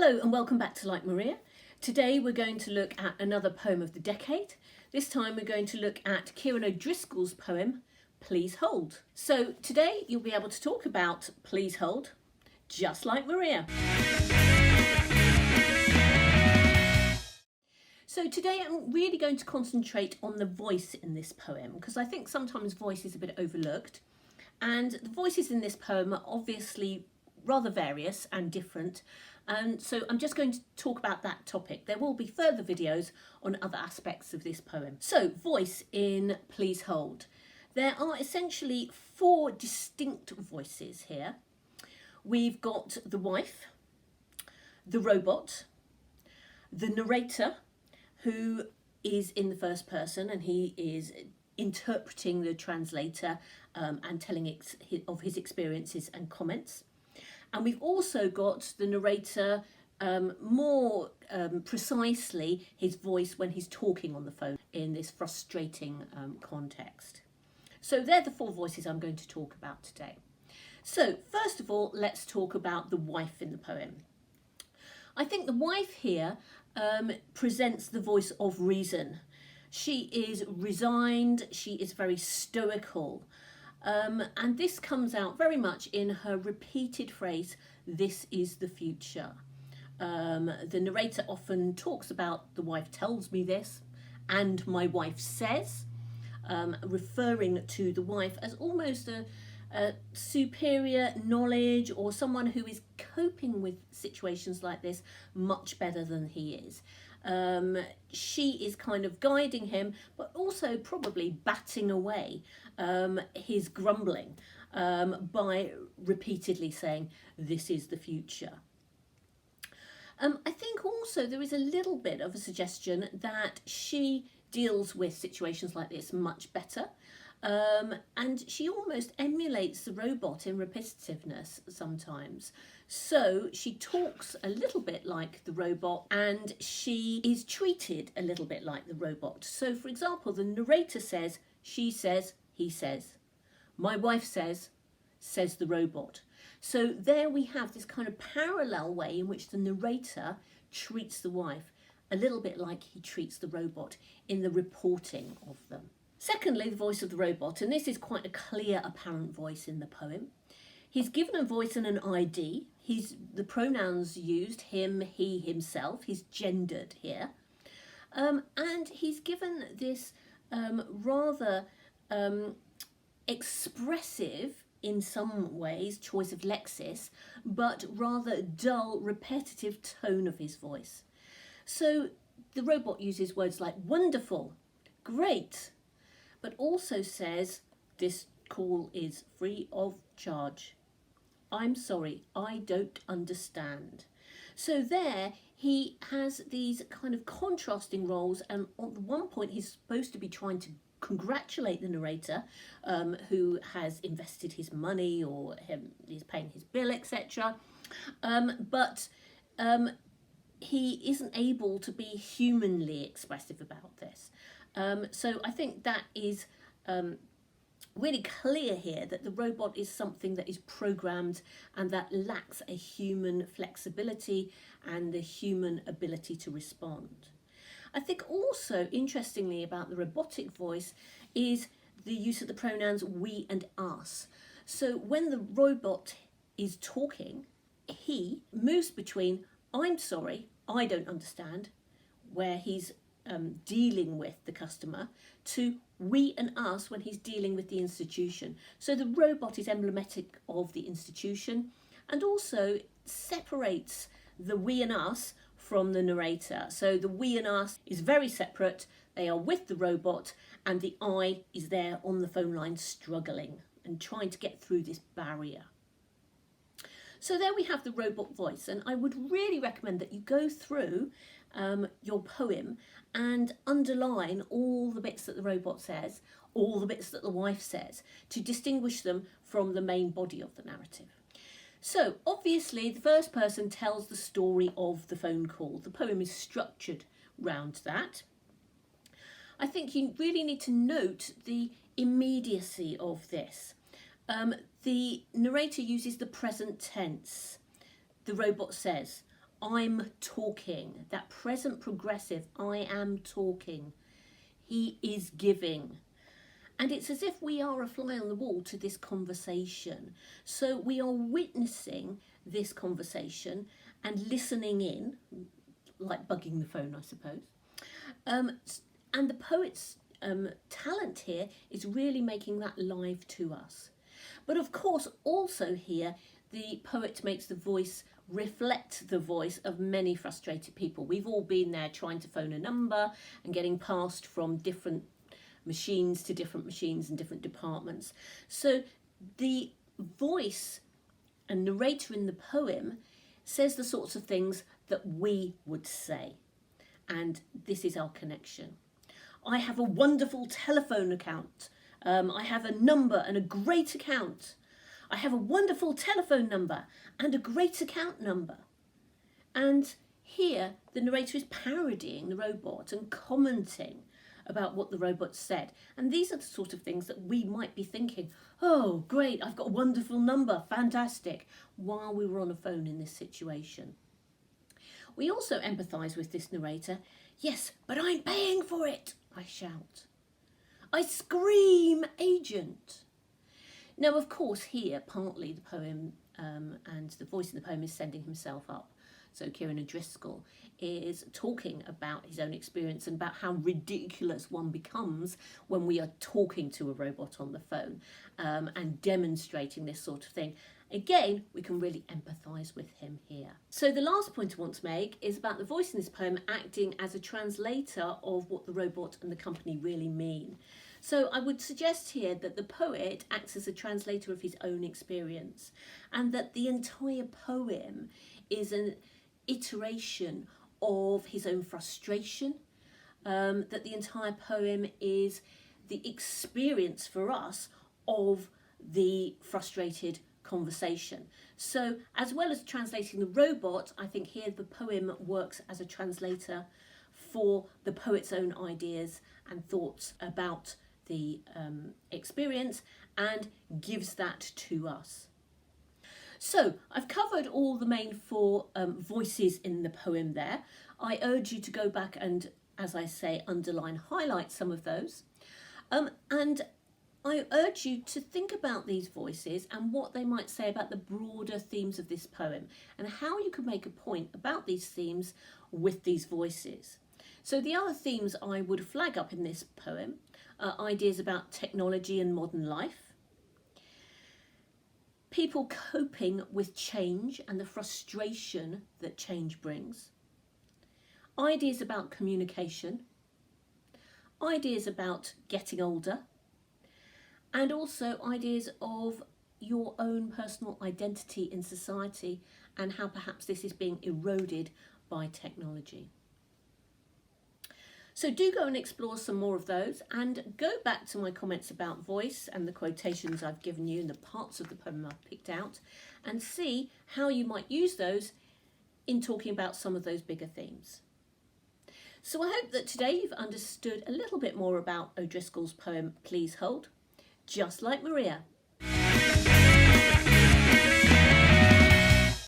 Hello and welcome back to Like Maria. Today we're going to look at another poem of the decade. This time we're going to look at Ciaran O'Driscoll's poem, Please Hold. So today you'll be able to talk about Please Hold, just like Maria. So today I'm really going to concentrate on the voice in this poem because I think sometimes voice is a bit overlooked. And the voices in this poem are obviously rather various and different. And so I'm just going to talk about that topic. There will be further videos on other aspects of this poem. So, voice in Please Hold. There are essentially four distinct voices here. We've got the wife, the robot, the narrator, who is in the first person and he is interpreting the translator and telling of his experiences and comments. And we've also got the narrator, more precisely his voice when he's talking on the phone in this frustrating context. So they're the four voices I'm going to talk about today. So first of all, let's talk about the wife in the poem. I think the wife here presents the voice of reason. She is resigned, she is very stoical. And this comes out very much in her repeated phrase, "This is the future." The narrator often talks about "the wife tells me this" and "my wife says," referring to the wife as almost a superior knowledge or someone who is coping with situations like this much better than he is. She is kind of guiding him, but also probably batting away his grumbling by repeatedly saying, "This is the future." I think also there is a little bit of a suggestion that she deals with situations like this much better. And she almost emulates the robot in repetitiveness sometimes. So she talks a little bit like the robot and she is treated a little bit like the robot. So for example, the narrator says, she says, he says. My wife says the robot. So there we have this kind of parallel way in which the narrator treats the wife a little bit like he treats the robot in the reporting of them. Secondly, the voice of the robot, and this is quite a clear, apparent voice in the poem. He's given a voice and an ID. The pronouns used, him, he, himself. He's gendered here. And he's given this rather expressive, in some ways, choice of lexis, but rather dull, repetitive tone of his voice. So the robot uses words like wonderful, great, but also says this call is free of charge. I'm sorry, I don't understand. So there he has these kind of contrasting roles, and on one point he's supposed to be trying to congratulate the narrator who has invested his money or is paying his bill, etc. But he isn't able to be humanly expressive about this. So I think that is really clear here that the robot is something that is programmed and that lacks a human flexibility and the human ability to respond. I think also interestingly about the robotic voice is the use of the pronouns we and us. So when the robot is talking, he moves between I'm sorry, I don't understand, where he's dealing with the customer, to we and us when he's dealing with the institution. So the robot is emblematic of the institution and also separates the we and us from the narrator. So the we and us is very separate. They are with the robot and the I is there on the phone line struggling and trying to get through this barrier. So there we have the robot voice, and I would really recommend that you go through your poem and underline all the bits that the robot says, all the bits that the wife says, to distinguish them from the main body of the narrative. So obviously the first person tells the story of the phone call. The poem is structured round that. I think you really need to note the immediacy of this. The narrator uses the present tense. The robot says, I'm talking, that present progressive, I am talking. He is giving. And it's as if we are a fly on the wall to this conversation. So we are witnessing this conversation and listening in, like bugging the phone, I suppose. And the poet's talent here is really making that live to us. But of course, also here, the poet makes the voice reflect the voice of many frustrated people. We've all been there trying to phone a number and getting passed from different machines to different machines in different departments. So the voice and narrator in the poem says the sorts of things that we would say. And this is our connection. I have a wonderful telephone account. I have a number and a great account. I have a wonderful telephone number and a great account number. And here the narrator is parodying the robot and commenting about what the robot said. And these are the sort of things that we might be thinking, oh, great, I've got a wonderful number, fantastic, while we were on a phone in this situation. We also empathise with this narrator. Yes, but I'm paying for it, I shout. I scream, agent. Now, of course, here, partly the poem and the voice in the poem is sending himself up. So Ciaran O'Driscoll is talking about his own experience and about how ridiculous one becomes when we are talking to a robot on the phone and demonstrating this sort of thing. Again, we can really empathise with him here. So the last point I want to make is about the voice in this poem acting as a translator of what the robot and the company really mean. So I would suggest here that the poet acts as a translator of his own experience, and that the entire poem is an iteration of his own frustration, that the entire poem is the experience for us of the frustrated conversation. So as well as translating the robot, I think here the poem works as a translator for the poet's own ideas and thoughts about the experience and gives that to us. So I've covered all the main four voices in the poem there. I urge you to go back and, as I say, underline, highlight some of those. And I urge you to think about these voices and what they might say about the broader themes of this poem and how you could make a point about these themes with these voices. So the other themes I would flag up in this poem are ideas about technology and modern life, people coping with change and the frustration that change brings, ideas about communication, ideas about getting older, and also ideas of your own personal identity in society and how perhaps this is being eroded by technology. So do go and explore some more of those, and go back to my comments about voice and the quotations I've given you and the parts of the poem I've picked out, and see how you might use those in talking about some of those bigger themes. So I hope that today you've understood a little bit more about O'Driscoll's poem Please Hold, just like Maria.